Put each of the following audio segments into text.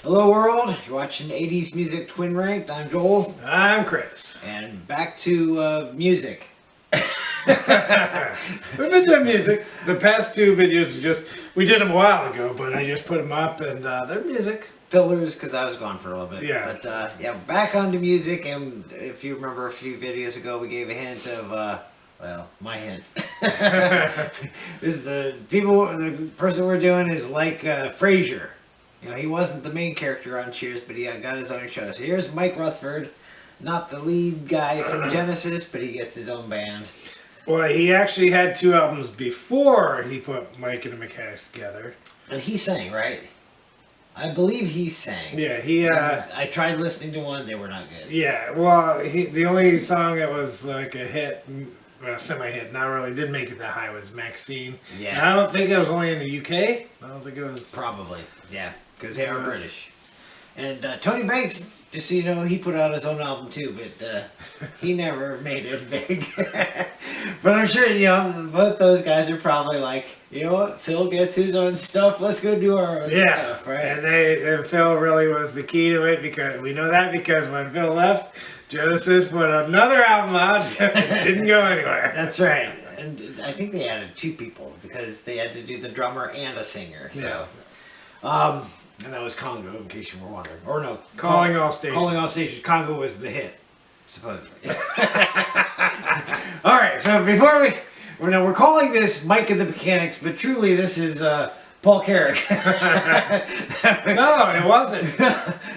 Hello world, you're watching 80s Music Twin Ranked. I'm Joel. I'm Chris. And back to music. We've been doing music. The past two videos are just, we did them a while ago, but I just put them up and they're music. Fillers, because I was gone for a little bit. Yeah. But yeah, back onto music, and if you remember a few videos ago, we gave a hint of, well, my hint. This is the person we're doing is like Frasier. You know, he wasn't the main character on Cheers, but he got his own show. So here's Mike Rutherford, not the lead guy from Genesis, but he gets his own band. Well, he actually had two albums before he put Mike and the Mechanics together. And he sang, right? I believe he sang. Yeah, he. I tried listening to one; they were not good. Yeah, well, the only song that was like a hit, semi-hit, not really, didn't make it that high was Maxine. Yeah. And I don't think it was only in the UK. I don't think it was. Probably, yeah, because they are British. And Tony Banks, just so you know, he put out his own album too, but he never made it big. But I'm sure, you know, both those guys are probably like, you know what, Phil gets his own stuff, let's go do our own stuff, right? And Phil really was the key to it, because we know that because when Phil left, Genesis put another album out. It didn't go anywhere. That's right. And I think they added two people because they had to do the drummer and a singer. So, and that was Congo, in case you were wondering. Or no, Calling All Stations. Calling All Stations. Congo was the hit, supposedly. All right. So before we're calling this Mike and the Mechanics, but truly this is Paul Carrick. No, it wasn't.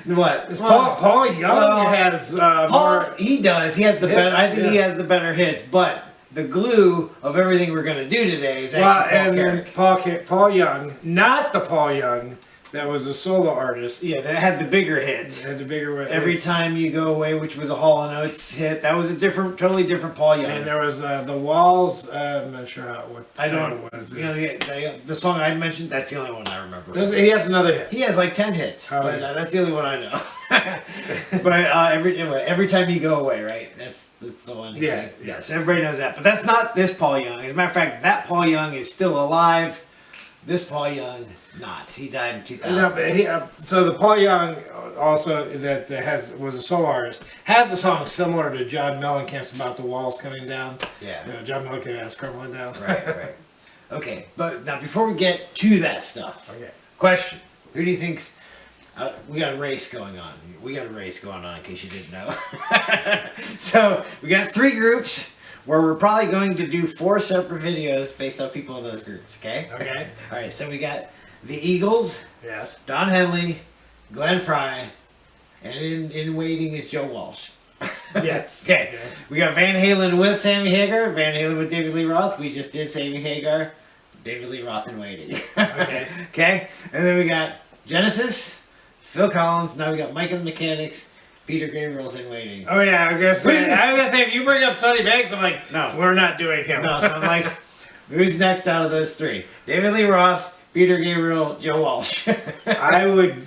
What? It's Paul Young has Paul, more. he does. He has the hits, better. I think he yeah. has the better hits, but the glue of everything we're going to do today is actually Paul Carrick. Paul Young, not the Paul Young that was a solo artist. Yeah, that had the bigger hits. Had the bigger hits. Every Time You Go Away, which was a Hall & Oates hit. That was a totally different Paul Young. And there was The Walls. I'm not sure what the title was. You know, the song I mentioned, that's the only one I remember. He has another hit. He has like 10 hits, but yeah. that's the only one I know. But Every Time You Go Away, right? That's the one. Yeah. Yes, everybody knows that. But that's not this Paul Young. As a matter of fact, that Paul Young is still alive. This Paul Young, not. He died in 2000. No, but so the Paul Young also that was a solo artist has a song similar to John Mellencamp's About the Walls Coming Down. Yeah. You know, John Mellencamp has Crumbling Down. Right. Okay, but now before we get to that stuff, question: who do you think's? We got a race going on. In case you didn't know. So we got three groups where we're probably going to do 4 separate videos based on people in those groups. Okay. Okay. All right. So we got the Eagles. Yes. Don Henley, Glenn Frey, and in waiting is Joe Walsh. Yes. Okay. We got Van Halen with Sammy Hagar, Van Halen with David Lee Roth. We just did Sammy Hagar, David Lee Roth in waiting. Okay. Okay. And then we got Genesis, Phil Collins. Now we got Mike and the Mechanics, Peter Gabriel's in waiting. Oh yeah, I was gonna say if you bring up Tony Banks, I'm like, No. we're not doing him. No, so I'm like, who's next out of those three? David Lee Roth, Peter Gabriel, Joe Walsh. I would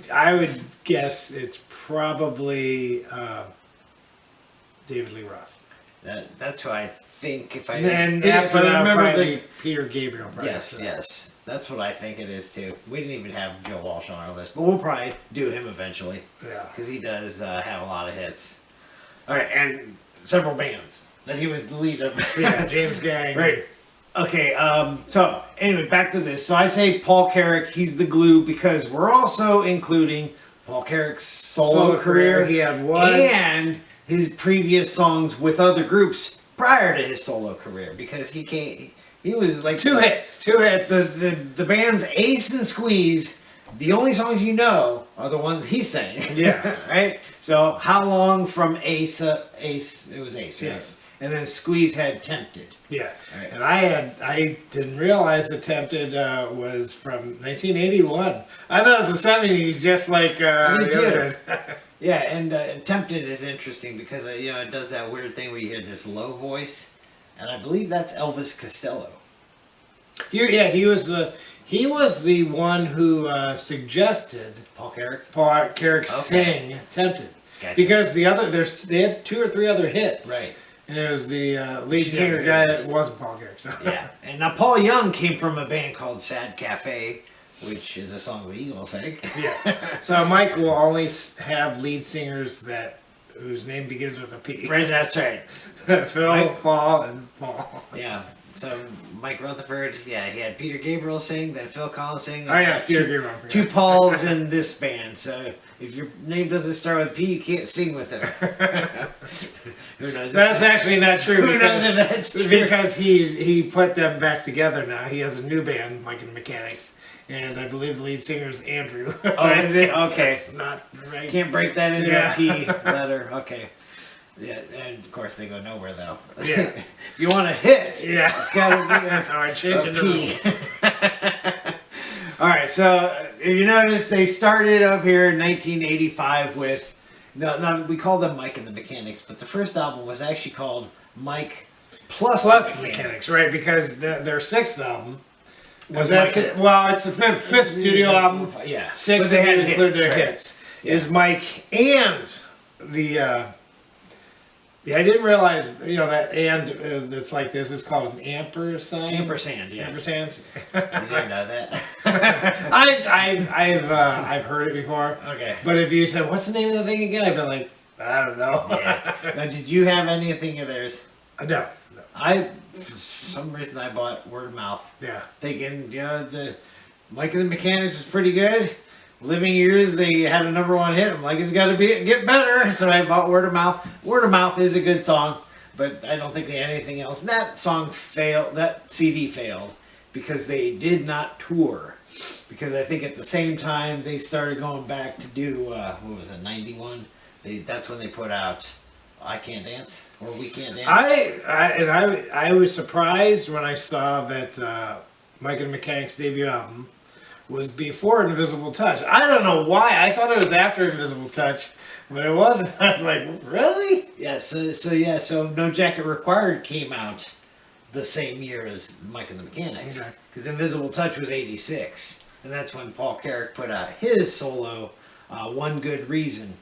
guess it's probably David Lee Roth. That's who I think. If I And if after I that, remember probably Peter Gabriel. Probably. Yes. That's what I think it is too. We didn't even have Joe Walsh on our list, but we'll probably do him eventually. Yeah. Because he does have a lot of hits. All right, and several bands that he was the lead of. Yeah, James Gang. Right. Okay, so anyway, back to this. So I say Paul Carrick, he's the glue, because we're also including Paul Carrick's solo career. He had one. And his previous songs with other groups prior to his solo career, because he was like Two hits. the band's Ace and Squeeze. The only songs you know are the ones he sang. Yeah. Right. So how long from Ace? Ace. It was Ace. Right? Yes. And then Squeeze had Tempted. Yeah. Right. And I didn't realize that Tempted was from 1981. I thought it was the 70s, just like Me too. the Yeah, and Tempted is interesting because it does that weird thing where you hear this low voice, and I believe that's Elvis Costello. He was the one who suggested Paul Carrick. Paul Carrick sing Tempted. Gotcha. Because they had 2 or 3 other hits. Right. And it was the lead singer guy that wasn't Paul Carrick. So. Yeah, and now Paul Young came from a band called Sad Cafe, which is a song the Eagles sang. Yeah. So Mike will only have lead singers whose name begins with a P. Right, that's right. Phil, Mike- Paul, and Paul. Yeah. So Mike Rutherford, yeah, he had Peter Gabriel sing, then Phil Collins sing. Oh yeah, Peter Gabriel. Two Pauls in this band, so if your name doesn't start with P, you can't sing with it. Who knows? That's actually not true. Who knows if that's true? Because he put them back together now. He has a new band, Mike and the Mechanics, and I believe the lead singer is Andrew. So Oh, is it? it's- Okay. It's not right. Can't break that into Yeah. a P letter. Okay. Yeah, and of course they go nowhere though. Yeah. If you want to hit, Yeah. it's got to be a All right, changing the P. rules. All right, so if you notice, they started up here in 1985 with, no, we call them Mike and the Mechanics, but the first album was actually called Mike Plus Plus Mechanics, right? Because their sixth album was Mike- well, it's the fifth studio album. Yeah, Sixth, but they they had include hits, their right? hits. Is Mike and the. Yeah, I didn't realize that and it's like this is called an ampersand. Ampersand, yeah. Ampersand. You didn't know that? I've heard it before. Okay. But if you said what's the name of the thing again, I'd be like, I don't know. Yeah. Now, did you have anything of theirs? No. For some reason, I bought Word of Mouth, Yeah. thinking, the Mike and the Mechanics was pretty good. Living Years, they had a #1 hit. I'm like, it's got to get better. So I bought Word of Mouth. Word of Mouth is a good song, but I don't think they had anything else. And that song failed. That CD failed because they did not tour. Because I think at the same time they started going back to do what was it, '91? That's when they put out I Can't Dance or We Can't Dance. I was surprised when I saw that Mike and the Mechanics' debut album was before Invisible Touch. I don't know why. I thought it was after Invisible Touch, but it wasn't. I was like, really? Yeah, so No Jacket Required came out the same year as Mike and the Mechanics. Okay. Because Invisible Touch was '86, and that's when Paul Carrick put out his solo, One Good Reason.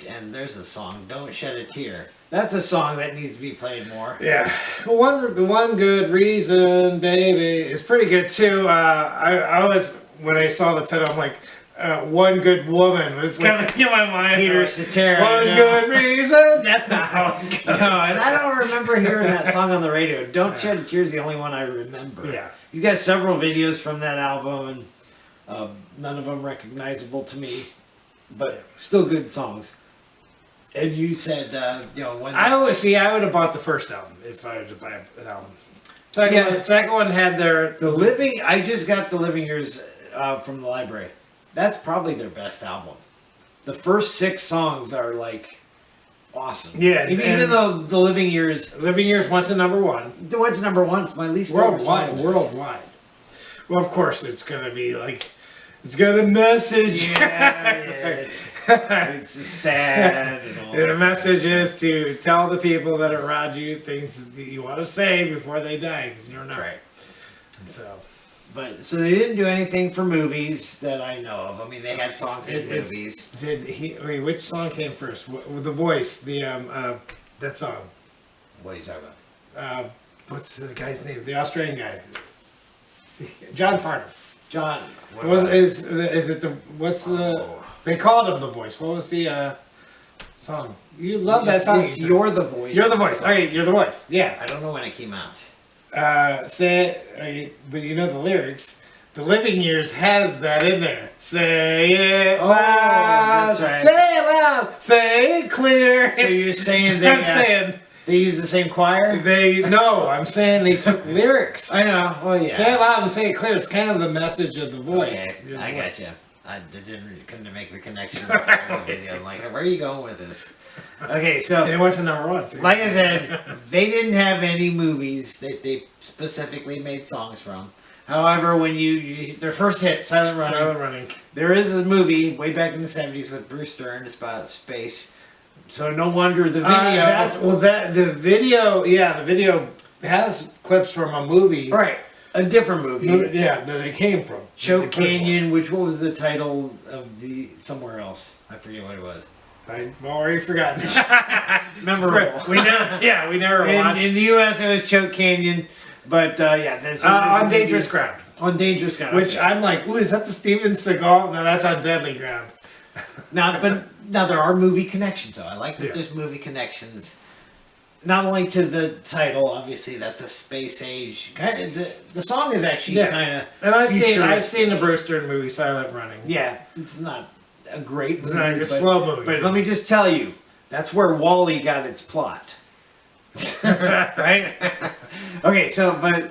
And there's a song, Don't Shed a Tear. That's a song that needs to be played more. Yeah. One good reason, baby. It's pretty good too. I was when I saw the title, I'm like, One Good Woman was coming in my mind. Peter Cetera. One no. good reason. That's not how it goes. No, and I don't remember hearing that song on the radio. Don't Shed a Tear is the only one I remember. Yeah. He's got several videos from that album, and none of them recognizable to me, but still good songs. And you said, when I would have bought the first album if I was to buy an album. Second one had I just got the Living Years from the library. That's probably their best album. The first 6 songs are like awesome. Yeah, even though the Living Years Living Years went to #1. went to #1. It's my least favorite song. Worldwide. Well, of course, it's gonna be like it's got a message. Yeah, it's sad and all. The message is to tell the people that are around you things that you want to say before they die, because you're not. Right. So So they didn't do anything for movies that I know of. I mean, they had songs in movies. which song came first? The Voice, that song. What are you talking about? What's the guy's name? The Australian guy. John Farnham. John. Is it the what's the? They called him The Voice. What was the song? You love that song. It's You're the Voice. You're the Voice. Okay, You're the Voice. Yeah. I don't know when it came out. Say it, but you know the lyrics. The Living Years has that in there. Say it loud. That's right. Say it loud. Say it clear. So you're saying I'm saying they use the same choir? I'm saying they took lyrics. I know. Well, yeah. Say it loud and say it clear. It's kind of the message of The Voice. Okay, I got you. I couldn't make the connection before the video. I'm like, where are you going with this? Okay, so They went to #1. See? like I said, they didn't have any movies that they specifically made songs from. However, when their first hit, Silent Running, Silent Running. there is a movie way back in the '70s with Bruce Dern. It's about space. So no wonder the video. The video has clips from a movie. Right, a different movie. Yeah, that they came from. Choke Canyon, what was the title of the somewhere else? I forget what it was. I've already forgotten. Memorable. we never watched. In the U.S. it was Choke Canyon, but that's On Dangerous Ground. On Dangerous Ground. Which I'm like, ooh, is that the Steven Seagal? No, that's on Deadly Ground. Now there are movie connections though. I like that Yeah. there's movie connections. Not only to the title, obviously that's a space age. Kind of the song is actually kind of. And I've seen the Bruce Stern movie Silent Running. Yeah, it's not a great movie. It's not a slow movie. But let me just tell you, that's where Wall-E got its plot. Right? Okay, so but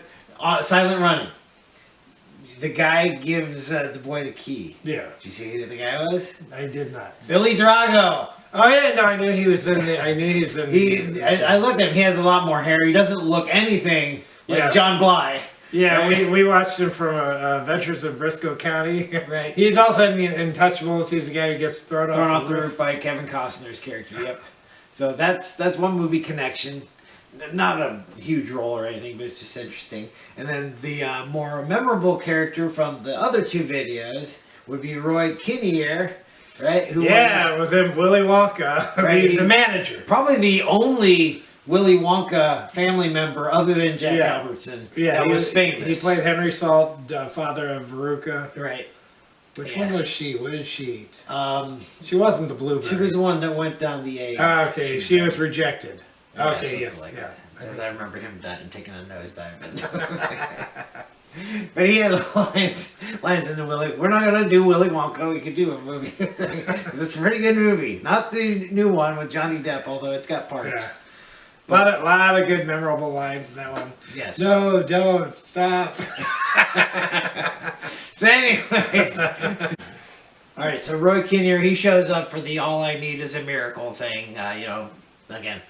Silent Running. The guy gives the boy the key. Yeah. Did you see who the guy was? I did not. Billy Drago. Oh yeah, no, I knew he was in the. I knew he was in. I looked at him. He has a lot more hair. He doesn't look anything like John Bly. Yeah, right? we watched him from Adventures in Briscoe County. Right. He's also in the Untouchables. He's the guy who gets thrown off the roof by Kevin Costner's character. Yep. So that's one movie connection. Not a huge role or anything, but it's just interesting. And then the more memorable character from the other two videos would be Roy Kinnear, right? Who was in Willy Wonka, right? the manager. Probably the only Willy Wonka family member other than Jack Albertson that was famous. He played Henry Salt, father of Veruca. Right. Which one was she? What did she eat? She She wasn't the blueberry. She was the one that went down the A. Okay, she was rejected. Yeah, Okay, yes. like Yeah. Because I remember him taking a nosedive. But he had lines in the Willy. We're not going to do Willy Wonka. We could do a movie. Because it's a pretty good movie. Not the new one with Johnny Depp, although it's got parts. Yeah. A lot of good memorable lines in that one. Yes. No, don't, stop. So anyways. Alright, so Roy Kinnear, he shows up for the All I Need Is a Miracle thing. Again,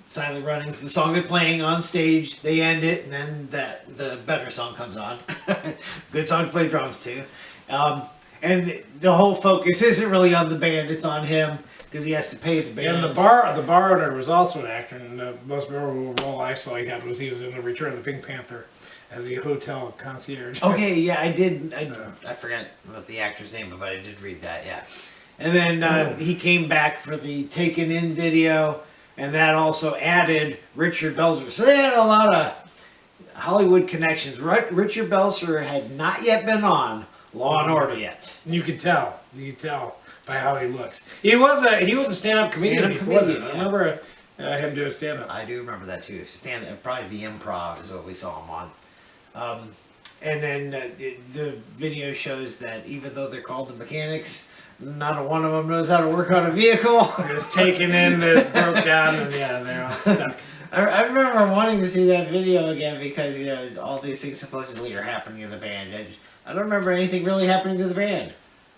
Silent Running's the song they're playing on stage. They end it, and then the better song comes on. Good song to play drums to. And the whole focus isn't really on the band; it's on him because he has to pay the band. And the bar owner was also an actor, and the most memorable role I saw he had was he was in the Return of the Pink Panther as the hotel concierge. Okay, yeah, I did. I forgot what the actor's name, but I did read that. Yeah, and then he came back for the Taken In video. And that also added Richard Belzer. So they had a lot of Hollywood connections. Richard Belzer had not yet been on Law and Order yet. You could tell. You could tell by how he looks. He was a stand-up comedian before that. I remember him doing stand-up. I do remember that too. Probably the Improv is what we saw him on. And then the video shows that even though they're called the mechanics, not a one of them knows how to work on a vehicle. It's taken in, that broke down, and they're all stuck. I remember wanting to see that video again because, all these things supposedly are happening in the band. I don't remember anything really happening to the band.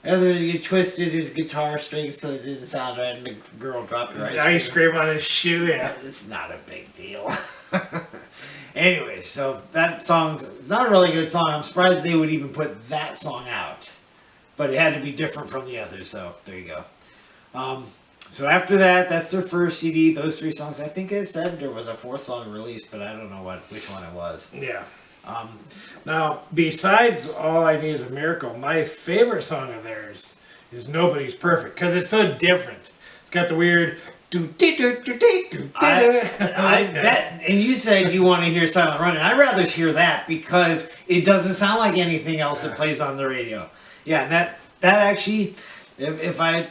Other than you twisted his guitar strings so it didn't sound right and the girl dropped her ice cream on his shoe, yeah. It's not a big deal. Anyway, so that song's not a really good song. I'm surprised they would even put that song out. But it had to be different from the others, so there you go. So after that, that's their first CD, those three songs. I think it said there was a fourth song released, but I don't know which one it was. Yeah. Now, besides All I Need Is a Miracle, my favorite song of theirs is Nobody's Perfect, because it's so different. It's got the weird... And you said you want to hear Silent Running. I'd rather hear that because it doesn't sound like anything else that plays on the radio. Yeah, and that actually, if I,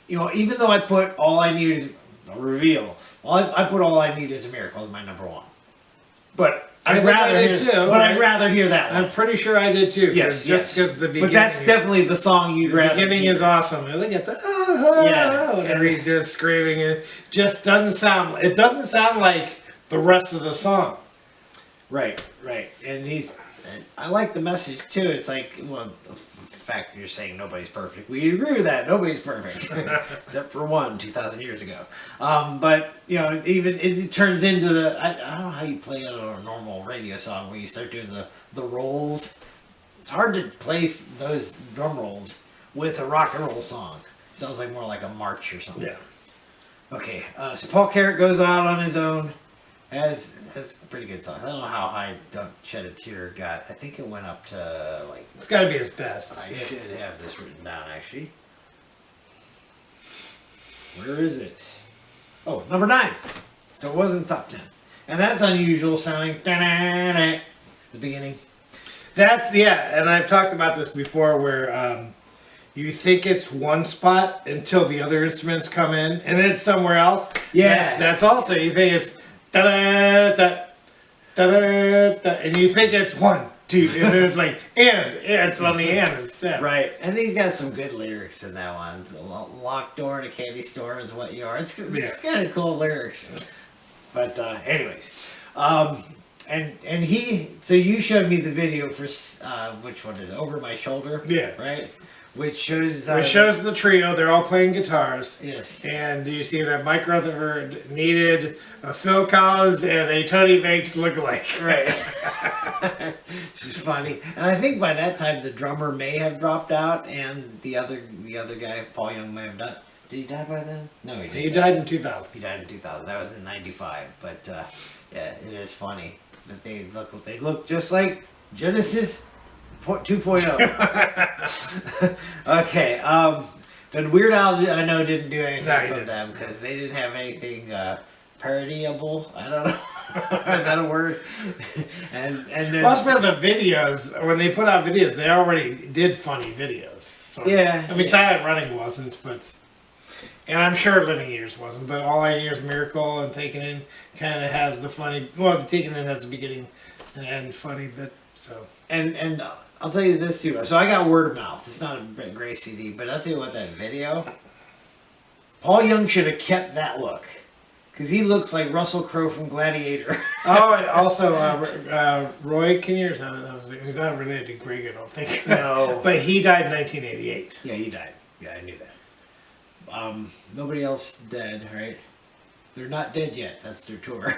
even though I put All I Need Is a Reveal, I put All I Need Is a Miracle as my number one. But I'd rather hear that one. I'm pretty sure I did too. Yes, just because the beginning. But that's definitely the song you'd rather. The beginning is awesome. And look at the whatever he's just screaming. It just doesn't sound. It doesn't sound like the rest of the song. Right. And I like the message too. It's like, well, the fact you're saying nobody's perfect. We agree with that. Nobody's perfect, except for one 2,000 years ago. But even it turns into the. I don't know how you play it on a normal radio song where you start doing the rolls. It's hard to place those drum rolls with a rock and roll song. Sounds like more like a march or something. Yeah. Okay. So Paul Carrack goes out on his own. Has a pretty good song. I don't know how high Don't Shed a Tear got. I think it went up to like... It's got to be his best. I should have this written down actually. Where is it? Oh, number 9. So it wasn't top 10. And that's unusual sounding. The beginning. And I've talked about this before where you think it's one spot until the other instruments come in and it's somewhere else. Yeah. That's also, you think it's da da da da da, and you think it's 1, 2, and then it's like, and it's on the and instead. Right, and he's got some good lyrics in that one. The locked door in a candy store is what you are. It's kind of cool lyrics. But anyways, and he. So you showed me the video for which one is it? Over My Shoulder? Yeah. Right. Which shows. It shows the trio. They're all playing guitars. Yes. And you see that Mike Rutherford needed a Phil Collins and a Tony Banks lookalike. Right. This is funny, and I think by that time the drummer may have dropped out, and the other guy, Paul Young, may have died. Did he die by then? No, he didn't. He died in 2000. He died in 2000. That was in '95. But yeah, it is funny that they look just like Genesis 2.0. Okay. But Weird Al, I know, didn't do anything from them because they didn't have anything parodyable. I don't know. Is that a word? and then, Well, that's where the videos, when they put out videos, they already did funny videos. So, yeah. I mean, Silent Running wasn't, but... And I'm sure Living Years wasn't, but All I Hear Is Miracle and Taken In kind of has the funny... Well, the Taken In has the beginning and funny bit, so... And I'll tell you this too. So I got Word of Mouth. It's not a great CD, but I'll tell you what, that video... Paul Young should have kept that look. Because he looks like Russell Crowe from Gladiator. Oh, and also Roy Kinnear, he's not related to Greg, I don't think. No. But he died in 1988. Yeah, he died. Yeah, I knew that. Nobody else dead, right? They're not dead yet. That's their tour.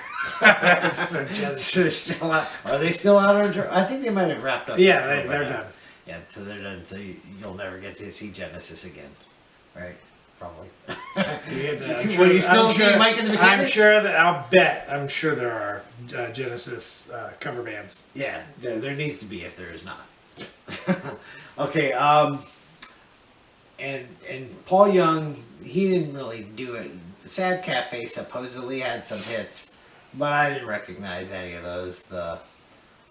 So still out. Are they still out on tour? I think they might have wrapped up. Yeah, their tour they're by now. done. Yeah, so they're done. So you'll never get to see Genesis again, right? Probably. Will you still see Mike and the Mechanics? I'm sure there are Genesis cover bands. Yeah, there needs to be if there is not. Okay, and Paul Young, he didn't really do it. The Sad Cafe supposedly had some hits, but I didn't recognize any of those. The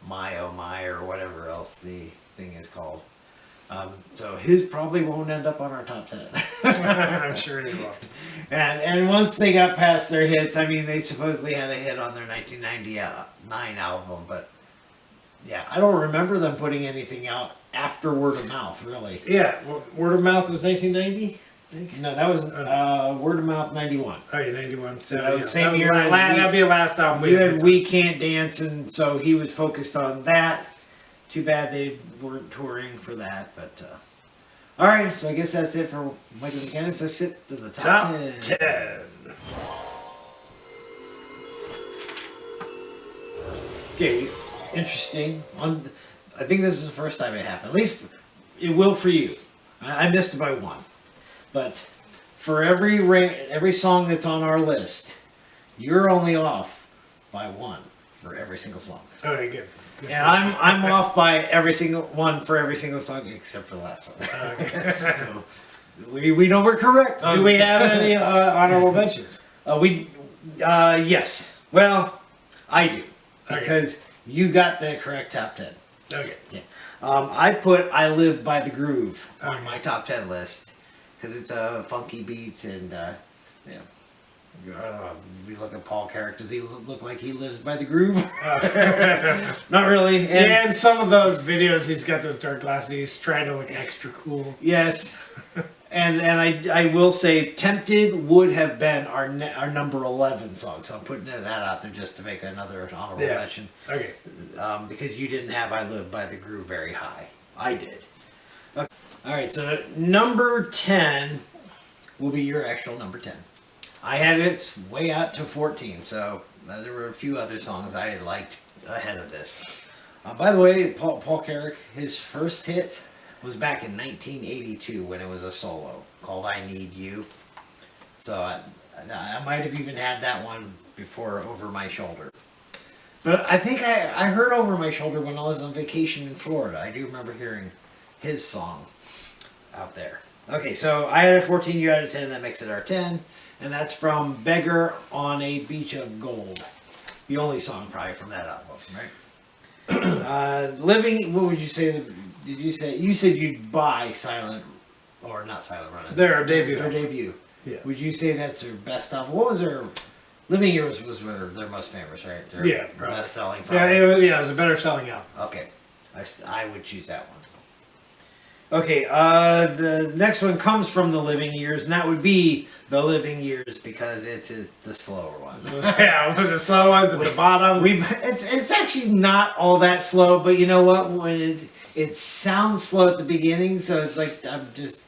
My Oh My or whatever else the thing is called. So his probably won't end up on our top 10. I'm sure he won't. And once they got past their hits, I mean, they supposedly had a hit on their 1999 album, but yeah, I don't remember them putting anything out after Word of Mouth, really. Yeah, well, Word of Mouth was 1990? No, that was Word of Mouth 91. Oh, yeah, 91. So that was same year. That'd be the last album we had We Can't Dance, and so he was focused on that. Too bad they weren't touring for that, but all right. So I guess that's it for Michael McGinnis. Let's hit to the top 10. Okay, interesting. I think this is the first time it happened. At least it will for you. I missed it by one, but for every song that's on our list, you're only off by one for every single song. Okay, good. And I'm off by every single one for every single song except for the last one. Okay. So we know we're correct. Do we have any honorable mentions? Yes. Well, I do Okay. because you got the correct top 10. Okay. Yeah. I put I Live by the Groove on my top 10 list because it's a funky beat and yeah. I don't know, if you look at Paul Carrick, does he look like he lives by the groove? Not really. And some of those videos, he's got those dark glasses. He's trying to look extra cool. Yes. And I will say, Tempted would have been our number 11 song. So I'm putting that out there just to make another honorable mention. Okay. Because you didn't have I Live by the Groove very high. I did. Okay. All right, so number 10 will be your actual number 10. I had it way out to 14, so there were a few other songs I liked ahead of this. By the way, Paul Carrick, his first hit was back in 1982 when it was a solo called I Need You. So I might have even had that one before Over My Shoulder. But I think I heard Over My Shoulder when I was on vacation in Florida. I do remember hearing his song out there. Okay, so I had a 14, you had a 10, that makes it our 10. And that's from Beggar on a Beach of Gold. The only song probably from that album, right? Living. What would you say? Did you say you said you'd buy Silent or not Silent Running? Their debut. Their debut. Yeah. Would you say that's their best album? What was their Living Years was their most famous, right? Their Yeah, probably. best selling. Yeah, it was a better selling album. Okay, I would choose that one. Okay, the next one comes from the Living Years, and that would be the Living Years because it's the slower ones. Yeah, with the slow ones at the bottom. It's actually not all that slow, but you know what? When it sounds slow at the beginning, so it's like I'm just,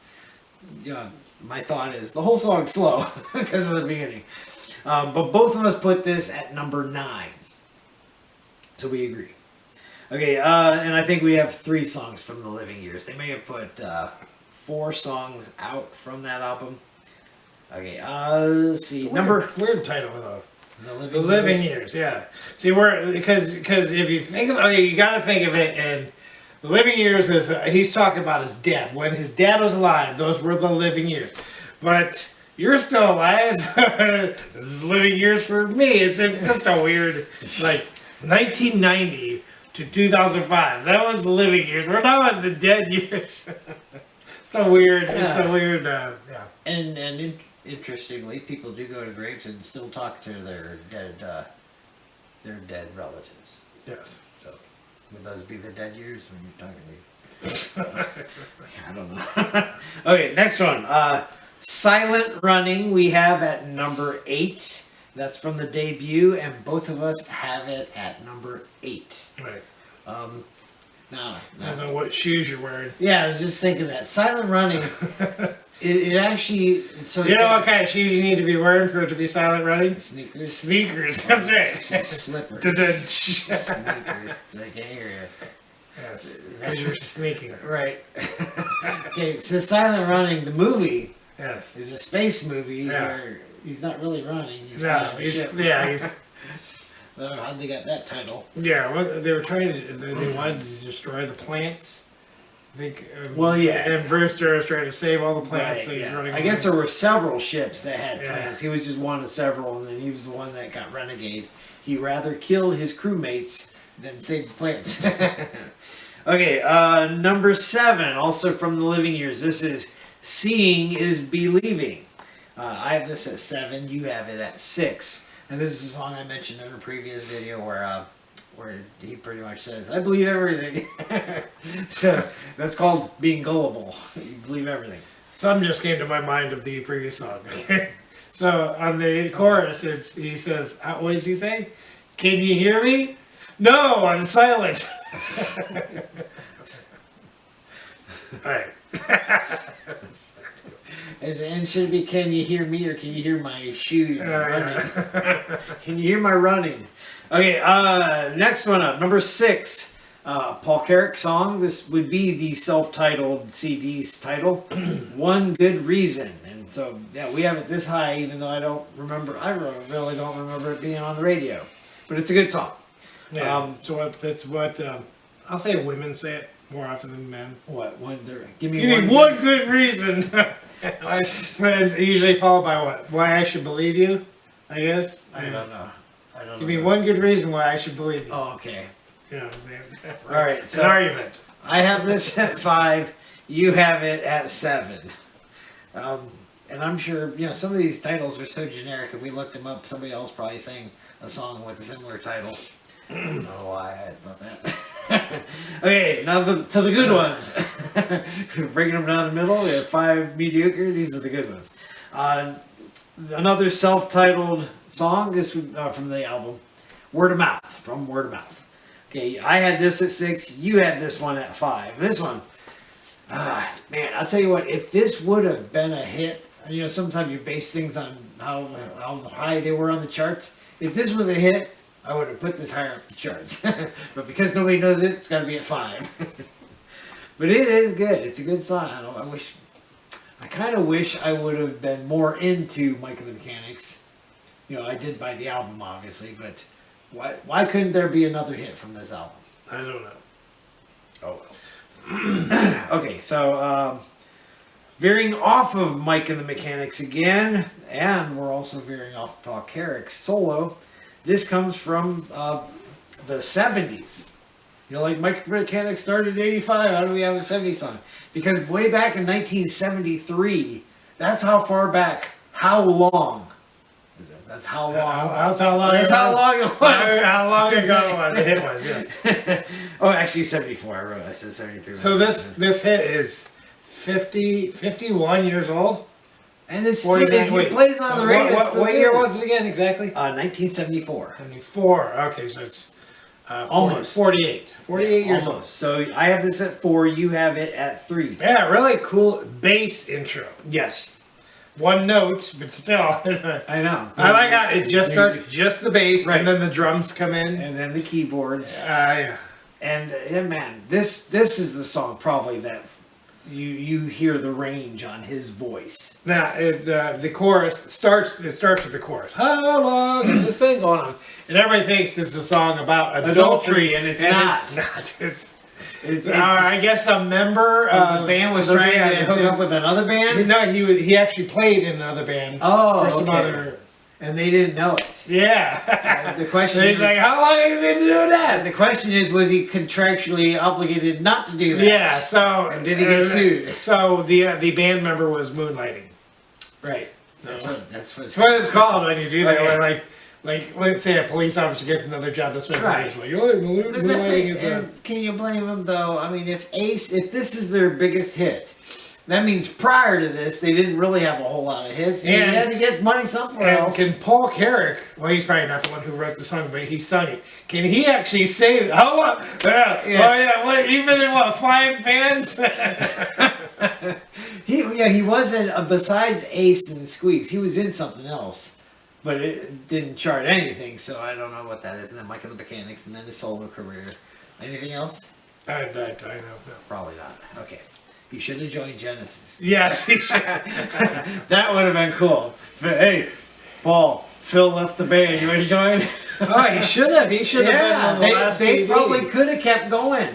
my thought is the whole song's slow because of the beginning. But both of us put this at number 9, so we agree. Okay, and I think we have 3 songs from the Living Years. They may have put 4 songs out from that album. Okay, let's see. Weird title though. The Living Years, yeah. See, because if you think of you got to think of it, and the Living Years is he's talking about his dad. When his dad was alive, those were the living years. But you're still alive. So this is living years for me. It's just a weird 1990 to 2005. That was the living years. We're now in the dead years. It's so weird. Yeah. It's a weird. Yeah. And interestingly, people do go to graves and still talk to their dead relatives. Yes. So, would those be the dead years when you're talking to? I don't know. Okay, next one. Silent Running. We have at number 8. That's from the debut, and both of us have it at number 8. Right. Now, Depends on what shoes you're wearing. yeah, I was just thinking that Silent Running. It actually. So You know what kind of shoes you need to be wearing for it to be silent running? Sneakers. Sneakers, that's right. Slippers. Sneakers. Sneakers. Like, hey, Yes, because you're sneaking. right. Okay, so Silent Running, the movie, Yes. is a space movie Yeah. where he's not really running. He's No, flying a he's ship. I don't know how they got that title. yeah. Well, they were trying to. They wanted to destroy the plants. I think. Well, yeah. And Brewster was trying to save all the plants, so he's yeah. running. I guess there were several ships that had Yeah. plans. He was just one of several, and then he was the one that got renegade. He rather killed his crewmates than save the plants. Okay, number 7, also from the Living Years. This is Seeing is Believing. I have this at 7. You have it at 6. And this is a song I mentioned in a previous video where he pretty much says, "I believe everything." So that's called being gullible. You believe everything. Something just came to my mind of the previous song. So on the chorus, he says, "What does he say? Can you hear me? No, I'm silent." All right. And should it be, "Can you hear me," or "Can you hear my shoes running?" Can you hear my running? Okay, next one up, number 6, Paul Carrack song. This would be the self-titled CD's title, "One Good Reason." And so, yeah, we have it this high, even though I really don't remember it being on the radio. But it's a good song. Yeah. So it's what I'll say. Women say it more often than men. What? Give me one good reason. And usually followed by what? Why I should believe you, I guess. I don't know. Give me one good reason why I should believe you. Oh, okay. You know what I'm saying? All right. It's an argument. I have this at 5. You have it at 7. And I'm sure, some of these titles are so generic. If we looked them up, somebody else probably sang a song with a similar title. I don't know why I thought that. Okay, now to the good ones. Breaking them down the middle. We have 5 mediocre. These are the good ones. Another self-titled song. This from the album Word of Mouth. From Word of Mouth. Okay, I had this at 6. You had this one at 5. This one, man, I'll tell you what. If this would have been a hit, sometimes you base things on how high they were on the charts. If this was a hit, I would have put this higher up the charts. But because nobody knows it, it's got to be at 5. But it is good. It's a good song. I kind of wish I would have been more into Mike and the Mechanics. I did buy the album, obviously, but why couldn't there be another hit from this album? I don't know. Oh well. Okay, so veering off of Mike and the Mechanics again, and we're also veering off Paul Carrack's solo. This comes from the 70s. You're like, Mechanics started in 85. How do we have a 70s song? Because way back in 1973, that's how far back. How long? That's how long. That's how long. That's how long it was. How long ago the hit was? Yes. Oh, actually, 74. I said 73. So this hit is 51 years old. And it's still, it plays on the radio. What year was it again exactly? 1974. 74. Okay, so it's almost 48. 48 years old. So I have this at 4. You have it at 3. Yeah, really cool bass intro. Yes. One note, but still. I know. I like how it just starts just the bass, right. and then the drums come in, and then the keyboards. Yeah. And yeah, man, this is the song probably that you hear the range on his voice. Now the chorus starts. It starts with the chorus. How long has this been going on? And everybody thinks it's a song about adultery, and it's not. It's I guess a member of the band was trying to hook up with another band. No, he actually played in another band. Oh, for some other. And they didn't know it. Yeah. The question is, he's like, how long have you been doing that? The question is, was he contractually obligated not to do that? Yeah. So and did he get sued? So the band member was moonlighting. Right. So that's what it's called when you do that. Where like let's say a police officer gets another job. That's what it's like. Moonlighting is. Can you blame him though? I mean, if this is their biggest hit. That means prior to this, they didn't really have a whole lot of hits. And he had to get money somewhere else. Can Paul Carrick, well, he's probably not the one who wrote the song, but he sung it. Can he actually say, how long? What, you've been in, 5 bands? He wasn't, besides Ace and Squeaks, he was in something else. But it didn't chart anything, so I don't know what that is. And then Mike and the Mechanics, and then his solo career. Anything else? I know. No. Probably not. Okay. You should have joined Genesis. Yes, he should. That would have been cool. Hey, Paul, Phil left the band. You want to join? Oh, he should have. He should have been on the last They CD. probably could have kept going.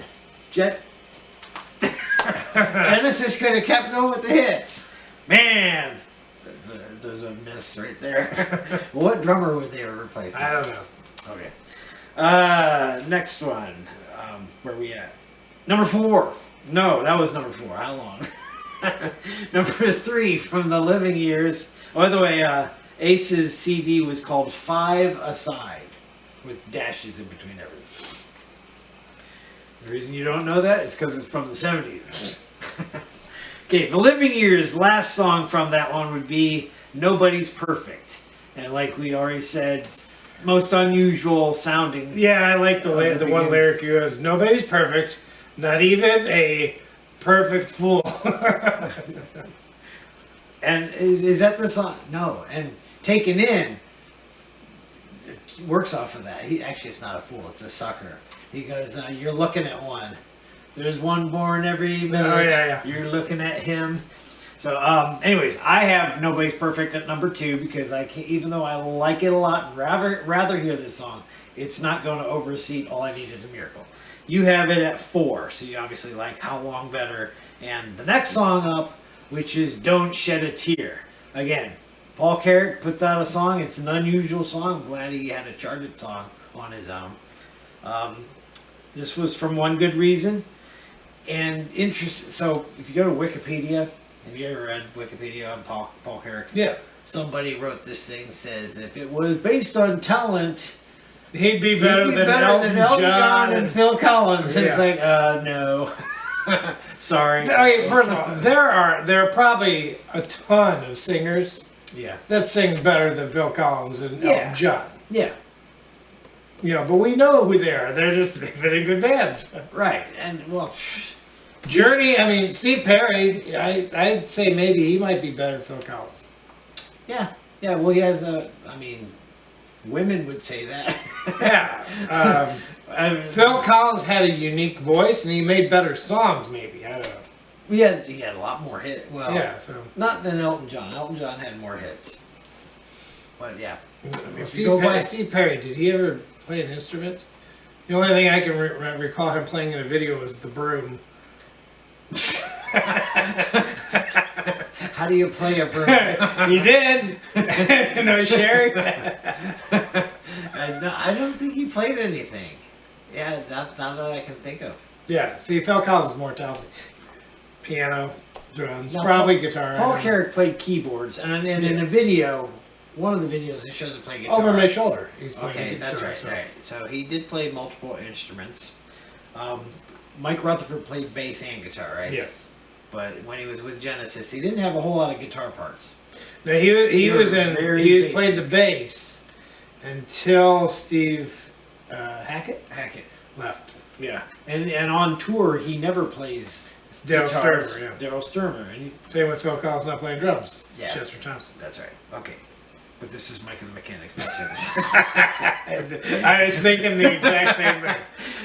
Genesis could have kept going with the hits. Man, there's a miss right there. What drummer would they replace? I don't know. Okay. Next one. Where are we at? Number 4. No, that was number 4. How long? Number 3 from the Living Years. Oh, by the way, Ace's CD was called 5 Aside, with dashes in between everything. The reason you don't know that is because it's from the 70s. Okay, the Living Years' last song from that one would be Nobody's Perfect. And like we already said, most unusual sounding. Yeah, I like the one lyric goes, nobody's perfect. Not even a perfect fool. And is that the song? No. And Taken In it works off of that. Actually, it's not a fool. It's a sucker. He goes, you're looking at one. There's one born every minute. Oh, yeah. You're looking at him. So, anyways, I have Nobody's Perfect at number 2 because I can't, even though I like it a lot and rather hear this song, it's not going to overseat All I Need Is a Miracle. You have it at 4, so you obviously like How Long better. And the next song up, which is Don't Shed a Tear. Again, Paul Carrick puts out a song. It's an unusual song. I'm glad he had a charted song on his own. This was from One Good Reason. And so if you go to Wikipedia, have you ever read Wikipedia on Paul Carrick? Yeah. Somebody wrote this thing, says if it was based on talent, he'd be better than Elton John and Phil Collins. Yeah. It's like, no. Sorry. Okay, first of all, there are probably a ton of singers that sing better than Phil Collins and Elton John. Yeah. But we know who they are. They've been in good bands. Right. And, well... Journey, I mean, Steve Perry, I'd say maybe he might be better than Phil Collins. Yeah. Yeah, well, he has women would say that. Yeah. Phil Collins had a unique voice, and he made better songs, maybe. I don't know. He had a lot more hits. Well, yeah, so. Not than Elton John. Elton John had more hits. But, yeah. Steve Perry, did he ever play an instrument? The only thing I can recall him playing in a video was the broom. How do you play a broom? He did. No, Sherry. I don't think he played anything. Yeah, not that I can think of. Yeah, see, Phil Collins is more talented. Piano, drums, No, probably guitar. Paul Carrick played keyboards, and in a video, one of the videos, it shows him playing guitar. Over my shoulder. He's playing Okay, guitar, that's right. so. Right. So he did play multiple instruments. Mike Rutherford played bass and guitar, right? Yes. But when he was with Genesis, he didn't have a whole lot of guitar parts. Now he were was in. very He basic. played the bass until Steve Hackett left. Yeah. And on tour, he never plays It's Daryl guitars. Sturmer. Yeah. Daryl Sturmer. And Same with Phil Collins not playing drums. It's Yeah. Chester Thompson. that's right. Okay. But this is Mike and the Mechanics, not Genesis. I was thinking the exact same thing.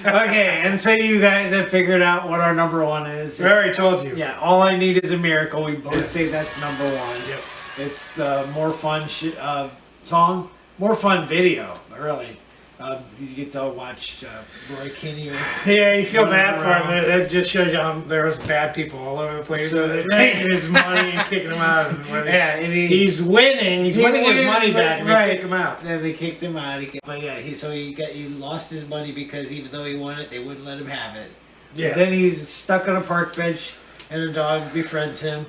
Okay, and so you guys have figured out what our number one is. I already told you. Yeah, All I Need Is a Miracle. We both say that's number one. Yep. It's the more fun song, more fun video, really. You get to watch Roy Kinney. Yeah, you feel bad Running for him. That just shows you how there was bad people all over the place. So They're right. taking his money and kicking him out. Yeah, and He's winning. He's he winning his wins, money but- back, and right. they kick him out. Then they kicked him out. But yeah, he lost his money because even though he won it, they wouldn't let him have it. Yeah. Then he's stuck on a park bench, and a dog befriends him,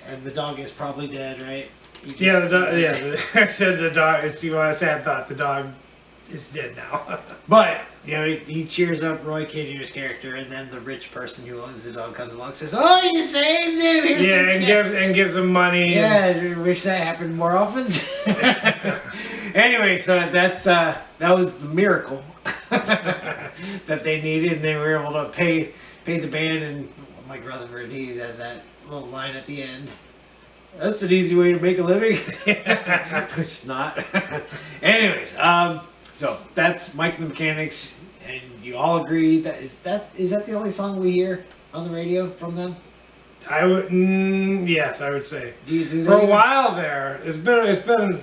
and the dog is probably dead, right? Yeah, the dog. Yeah, I said the dog. If you want a sad thought, the dog is dead now. But you know, he cheers up Roy Kinnear's character, and then the rich person who owns the dog comes along and says, "Oh, you saved him! Here's Yeah, some and gives him money. Yeah, I wish that happened more often." Anyway, so that was the miracle that they needed, and they were able to pay the band. And Mike Rutherford, he has that little line at the end. That's an easy way to make a living, which not. Anyways, so that's Mike and the Mechanics, and you all agree that is that the only song we hear on the radio from them? I would. Yes, I would say. Do you do that? For a while there, it's been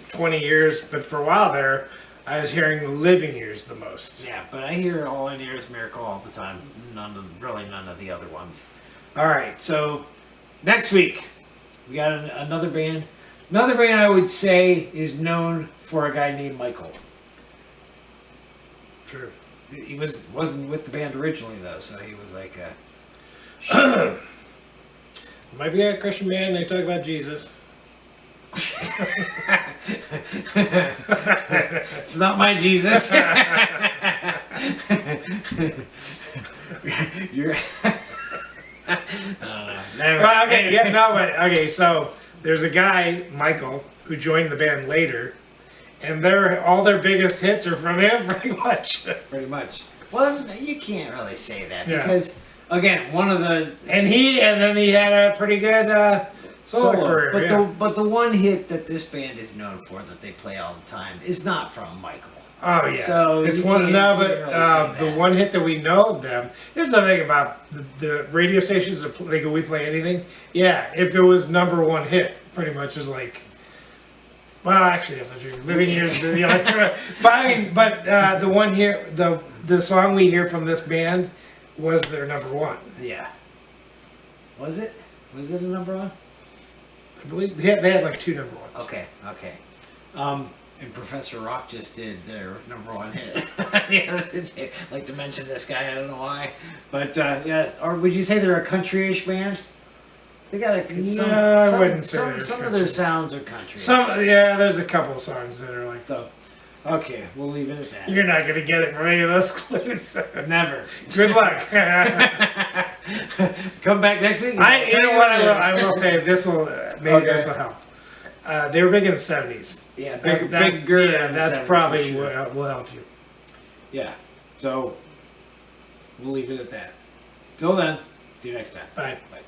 20 years, but for a while there, I was hearing the Living Years the most. Yeah, but I hear All I Need Is a Miracle all the time. None of the other ones. All right, so next week we got another band. Another band I would say is known for a guy named Michael. True. He wasn't with the band originally though, so he was like a. Might be a Christian band. They talk about Jesus. It's not my Jesus. You're. I don't know. Never. Well, okay, yeah, no, but okay. So there's a guy, Michael, who joined the band later, and all their biggest hits are from him, pretty much. Pretty much. Well, you can't really say that Yeah. because again, one of the And then he had a pretty good solo career. but yeah. but the one hit that this band is known for that they play all the time is not from Michael. Oh yeah, So it's you one. can't- No, you but can't really say the that. one hit that we know of them. Here's the thing about the radio stations that we play anything. Yeah, if it was number one hit, pretty much is like. Well, actually, that's not true. Living Years, the other. But the one here, the song we hear from this band was their number one. Yeah. Was it? Was it a number one? I believe they had like two number ones. Okay. And Professor Rock just did their number one hit the other day. I'd like to mention this guy, I don't know why. But yeah, or would you say they're a country-ish band? They got I wouldn't say they're some of country. their sounds are country. There's a couple of songs that are like. So, okay, we'll leave it at that. You're not gonna get it from any of those clues. Never. Good luck. Come back next week. You know what? I will will say this will maybe this will help. They were big in the '70s. Yeah, That's bigger. yeah, in the that's 70s probably for sure. what will help you. Yeah. So we'll leave it at that. Till then, see you next time. Bye. Bye.